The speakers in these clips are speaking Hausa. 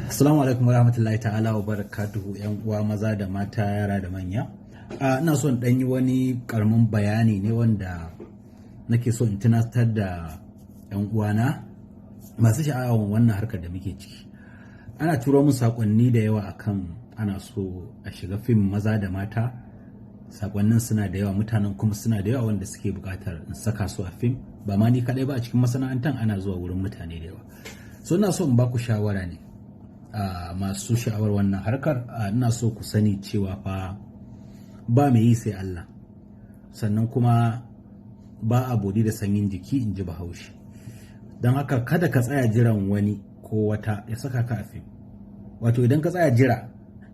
Assalamu alaikum warahmatullahi ta'ala wa barakatuhu yan uwa maza da mata yara da manya. Ina son ɗan yi wani karamin bayani ne wanda nake so in tunatar da yan uwana masu sha'awar wannan harkar da muke ciki. Ana turo mun sakonni da yawa akan ana so a shiga fim maza da mata. Sakonnin suna da yawa, mutanen kuma suna da yawa wanda suke buƙatar in saka su a fim. Ba ma ni kaɗai ba, a cikin masana'antar ana zuwa wurin mutane da yawa. So ina so in ba ku shawara ne. Masu sha'awar wannan harkar, ina so ku sani cewa fa ba mai yi sai Allah, sannan kuma ba a bodi da sanyin jiki, in ji Bahaushe. Don haka kada ka tsaya jiran wani ko wata ya saka ka a fim. Wato idan ka tsaya jira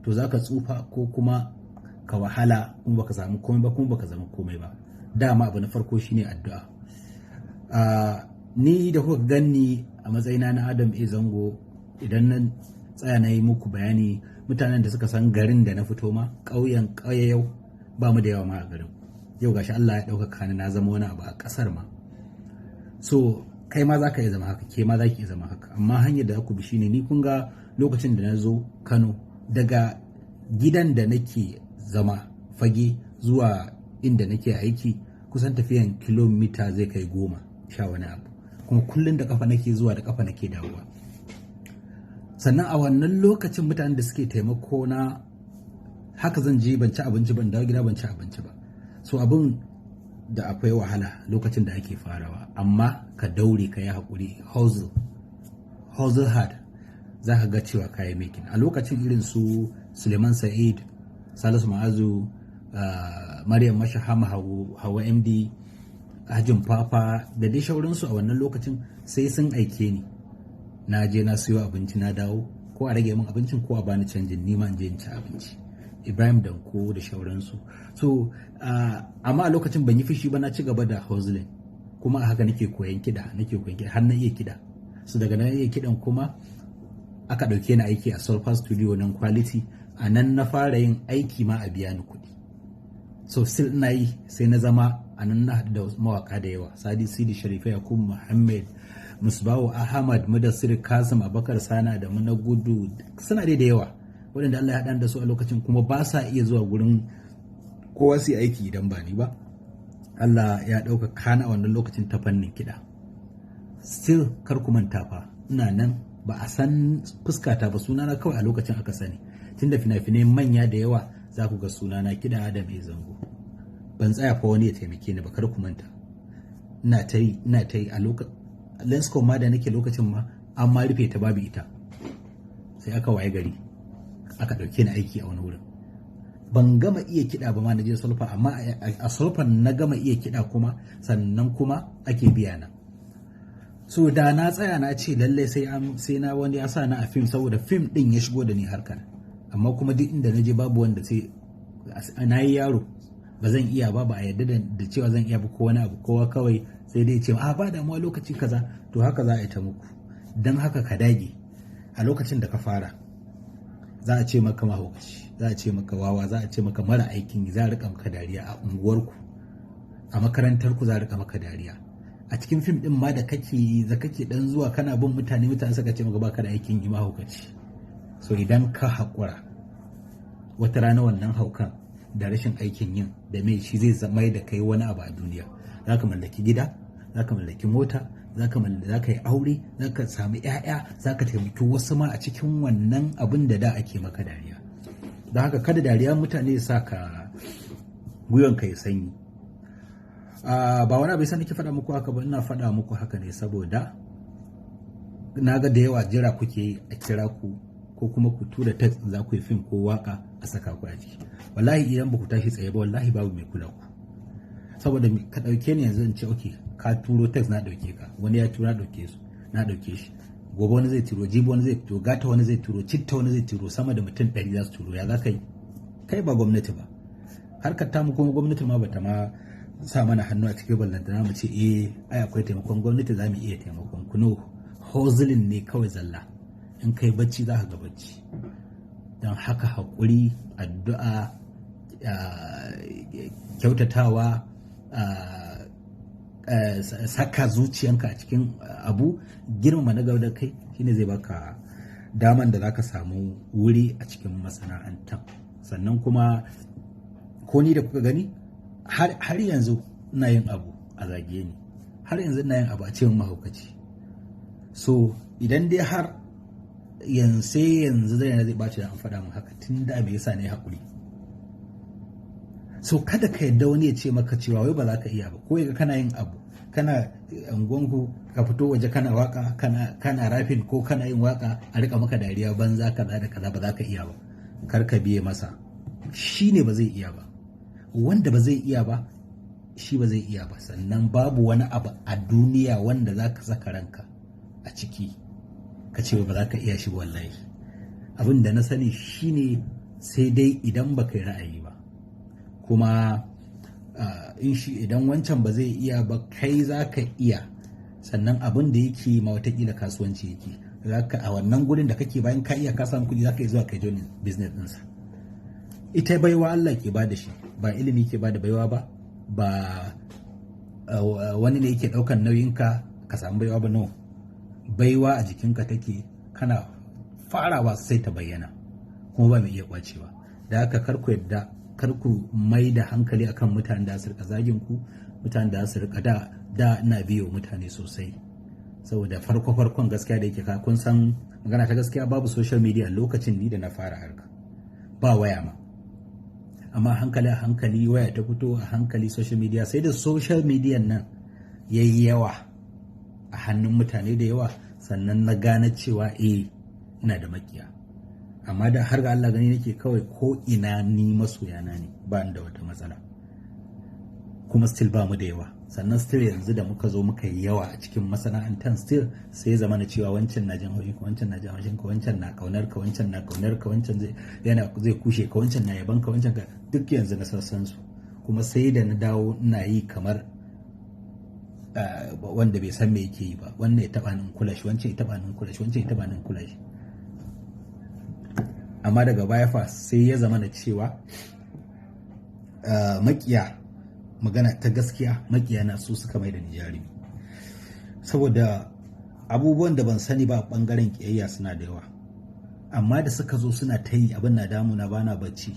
to za ka tsufa ko kuma ka wahala kuma baka samu komai ba kuma baka zama komai ba. Dama abu na farko shine addu'a. Ni da kuka ganni a matsayina na Adam A Zango, idan nan tsaya na yi muku bayani, mutanen da suka san garin da na fito ma, ƙauyen yau ba mu da yawa ma a garin. Yau gashi Allah ya ɗaukaka ni na zama wani abu a ƙasar ma. So kai ma za ka iya zama haka, ke ma za ki iya zama haka, amma hanyar da za ku bi shine, ni kun ga lokacin da na zo Kano, daga gidan da nake zama Fage zuwa inda nake aiki kusan tafiyan kilomita zai kai 10 wani abu, kuma kullum da kafa nake zuwa da kafa nake dawowa. Sannan a wannan lokacin mutanen da suke taimako na, haka zan je ban ci abinci, ban dawo gida ban ci abinci ba. So abin da akwai wahala lokacin da ake farawa, amma ka daure ka yi haƙuri, hustle hard, za ka ga cewa ka yi making. A lokacin irin su Suleiman Sa'id, Salisu Ma'azu, Maryam Mashahama, Hawa MD, Hajin Fafa da dai shauransu, a wannan lokacin sai sun aike ni, na je na siyo abinci na dawo, ko a rage min abincin ko a bani canjin nima in je in ci abinci. Ibrahim Danko da shauransu. So amma a lokacin ban yi fushi ba, na ci gaba da hustling, kuma a haka nake koyan kiɗa har na iya kiɗa. So daga nan iya kiɗan kuma aka ɗauke ni aiki a Sulfur Studio nan Quality. A nan na fara yin aiki ma a biya ni kuɗi. So still ina yi, sai na zama a nan na haɗu da mawaka da yawa, Sadi Sidi Sharifa, Yakubu Muhammad, Musbahu Ahmad, Mudassir Kasim, Abubakar Sana da Muna Gudu, suna dai da yawa waɗanda Allah ya haɗa da su a lokacin, kuma ba sa iya zuwa gurin kowa su aiki idan ba ni ba. Allah ya ɗauka kana a wannan lokacin ta fannin kiɗa. Still kar ku manta fa ina nan, ba a san fuskata ba, sunana kawai a lokacin aka sani. Tunda fina-finai manya da yawa za ku ga sunana Kiɗa Adam A Zango. Ban tsaya fa wani ya taimake ni ba, kar ku manta. Ina ta yi a lokacin Lenscom ma da nake lokacin ma an ma rufe ta, babu ita. Sai aka waye gari aka ɗauke ni aiki a wani wurin. Ban gama iya kiɗa ba ma, na je Sulfa, amma a Sulfa na gama iya kiɗa kuma, sannan kuma ake biya na. So da na tsaya na ce lallai sai na wani ya sa na a fim, saboda fim ɗin ya shigo da ni harkar. Amma kuma duk inda na je babu wanda sai na yi yaro, ba zan iya ba a yarda da cewa zan iya ba ko wani abu, kowa kawai sai dai ce ba damuwa lokaci kaza. To haka za a yi ta muku. Don haka ka dage. A lokacin da ka fara za a ce maka mahaukaci, za a ce maka wawa, za a ce maka mara aikin yi, za a rika maka dariya a unguwarku, a makarantarku za a rika maka dariya. A cikin fim din ma da kake dan zuwa kana bin mutane suka ce maka baka da aikin yi, mahaukaci. So idan ka haƙura, wata rana wannan haukan da rashin aikin yin da mai shi zai zama da kai wani abu a duniya. Za ka mallaki gida, za ka mallaki mota, za ka yi aure, za ka sami 'ya'ya, za ka taimaki wasu ma a cikin wannan abin da ake maka dariya. Don haka kada dariya mutane sa ka gwiwanka ya sanyi. Ba wani abu sai nake faɗa muku haka ba, ina faɗa muku haka ne saboda na ga da yawa jira kuke a kira ku, ko kuma ku tura text za ku yi fim ko waka a saka ku a ciki. Wallahi idan ba ku tashi tsaye ba, wallahi babu mai kula ku. Saboda ka ɗauke ni yanzu in ce okay, ka turo text na ɗauke ka, wani ya tura na ɗauke shi, gobe wani zai turo, jibi wani zai turo, gata wani zai turo, citta wani zai turo, sama da mutum 100 za su turo. Ya za ka yi? Kai ba gwamnati ba. Harkar tamu kuma gwamnati ma bata ma sa mana hannu a cikin ballantana mu ce ai akwai taimakon gwamnati, za mu iya taimakon ku. No, hustling ne kawai zalla. In kai bacci za ka ga bacci. Don haka haƙuri, addu'a, kyautatawa, saka zuciyanka a cikin abu, girmama na gaba da kai, shine zai baka daman da zaka samu wuri a cikin masana'antar. Sannan kuma ko ni da kuka gani har yanzu ina yin abu a zage ni, har yanzu ina yin abu a cikin mahaukaci. So idan dai har yanzu zai ɓaci da an faɗa min haka, tun da me yasa ne haƙuri. So kada ka yadda wani ya ce maka cewa wai ba za ka iya ba, ko ya kana yin abu, kana unguwanku ka fito waje kana waka, kana rafin ko kana yin waka a rika maka dariya banza kaza da kaza, ba za ka iya ba. Kar ka biye masa, shi ne ba zai iya ba. Wanda ba zai iya ba shi ba zai iya ba. Sannan babu wani abu a duniya wanda za ka saka ranka a ciki ka ce ba za ka iya shi wallahi. Abin da na sani shine sai dai idan ba kai ra'ayi ba, kuma idan wancan ba zai iya ba kai za ka iya. Sannan abin da yake ma watakila kasuwanci yake, zaka a wannan gurin da kake bayan ka iya ka samu kuɗi, za ka yi zuwa kai joinin business ɗinsa. Ita baiwa Allah ke bada shi, ba ilimi ke bada baiwa ba wani ne yake ɗaukan nauyinka ka samu baiwa ba. No, baiwa a jikinka take, kana farawa sai ta bayyana kuma ba mai iya kwacewa. Da haka kar ku mai da hankali akan mutanen da su rika zagin ku, mutanen da su rika da ina biyo mutane sosai, saboda farkon gaskiya da yake kun san magana ta gaskiya, babu social media lokacin ni da na fara harka, ba waya ma, amma hankali a hankali waya ta fito, a hankali social media, sai da social media nan yayi yawa a hannun mutane da yawa, sannan na gane cewa ina da makiya. Amma da har ga Allah gani nake kawai ko ina ni masoyana ne, ba da wata matsala, kuma still ba mu da yawa. Sannan still yanzu da muka zo muka yi yawa a cikin masana'antar, still sai ya zama na cewa wancan na jin haushi ka, wancan na jin haushin ka, wancan na kaunar ka, wancan na kaunar ka, wancan zai kushe ka, wancan na yaban ka, wancan ka, duk yanzu na sassan su. Kuma sai da na dawo ina yi kamar wanda bai san me yake yi ba, wannan ya taba ni kula shi, wancan ya taba ni kula shi, wancan ya taba ni kula shi. Amma daga baya fa sai ya zama na cewa makiya, magana ta gaskiya, makiya na su suka mai da ni jarumi, saboda abubuwan da ban sani ba a bangaren kiyayya suna da yawa. Amma da suka zo suna ta yi abin na damuna, bana bacci,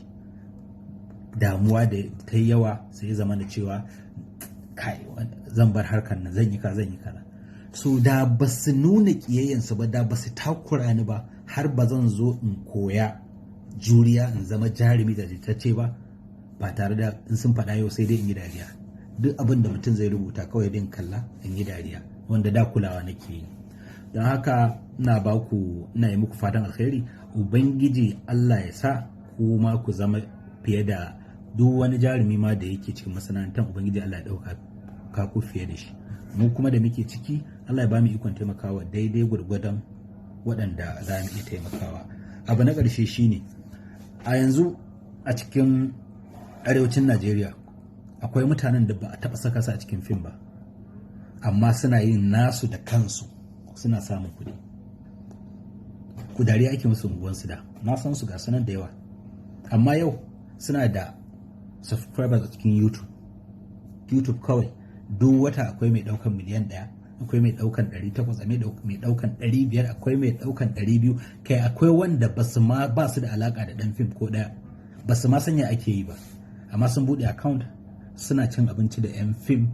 damuwa da ta yi yawa, sai ya zama da cewa kai zan bar harkar nan, zan yi kaza. So da ba su nuna kiyayyansu ba, da ba su takura ni ba, har ba zan zo in koya juriya in zama jarumi da jitacce ba tare da in sun faɗa yau sai dai in yi dariya. Duk abin da mutum zai rubuta kawai din kalla in yi dariya, wanda da kulawa nake yi. Don haka ina yi muku fatan alkhairi, ubangiji Allah ya sa ku ma ku zama fiye da duk wani jarumi ma da yake cikin masana'antar. Ubangiji Allah ya ɗauka ku fiye da shi. Mu kuma da muke ciki, Allah ya ba mu ikon taimakawa daidai gwargwadon waɗanda za mu iya taimakawa. Abu na ƙarshe shine, a yanzu a cikin arewacin Najeriya akwai mutanen da ba a taɓa saka su a cikin fim ba, amma suna yin nasu da kansu, suna samun kuɗi. Kudari ake musu unguwansu da, na san su ga sunan da yawa, amma yau suna da subscribers a cikin YouTube kawai. Duk wata akwai mai ɗaukan miliyan 1, akwai mai ɗaukan 800, mai ɗaukan 500, akwai mai ɗaukan 200, kai akwai wanda ba su da alaka da ɗan fim ko ɗaya, ba su ma sanya ake yi ba, amma sun buɗe account suna cin abinci da 'yan fim.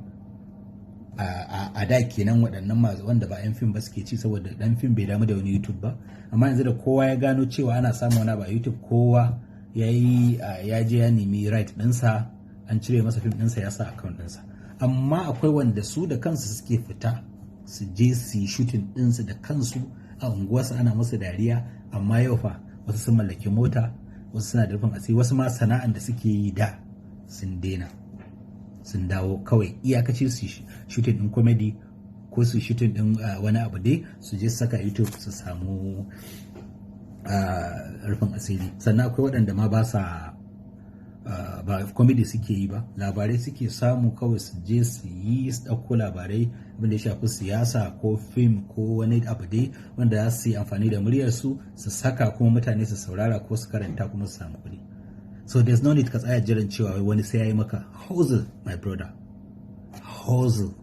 A da kenan waɗannan masu wanda ba 'yan fim ba suke ci, saboda ɗan fim bai damu da wani YouTube ba. Amma yanzu da kowa ya gano cewa ana samun wani ba YouTube, kowa ya je ya nemi right ɗinsa, an cire masa fim ɗinsa ya sa account ɗinsa. Amma akwai wanda su da kansu suke fita su je su yi shooting ɗinsu da kansu a unguwarsu, ana musu dariya. Amma yau fa wasu sun mallaki mota, wasu suna da rufin asiri, wasu ma sana'an da suke yi da sun daina, sun dawo kawai iyakaci su shooting ɗin comedy ko su shooting ɗin wani abu dai, su je saka YouTube su samu rufin asiri. Sannan akwai waɗanda ma ba comedy suke yi ba, labarai suke samu kawai su je su yi, su ɗauko labarai abinda ya shafi siyasa ko fim ko wani abu dai wanda za su yi amfani da muryarsu su saka, kuma mutane su saurara ko su karanta kuma su samu kuɗi. So there's no need ka tsaya jiran cewa wani sai ya yi maka hustle, my brother, hustle.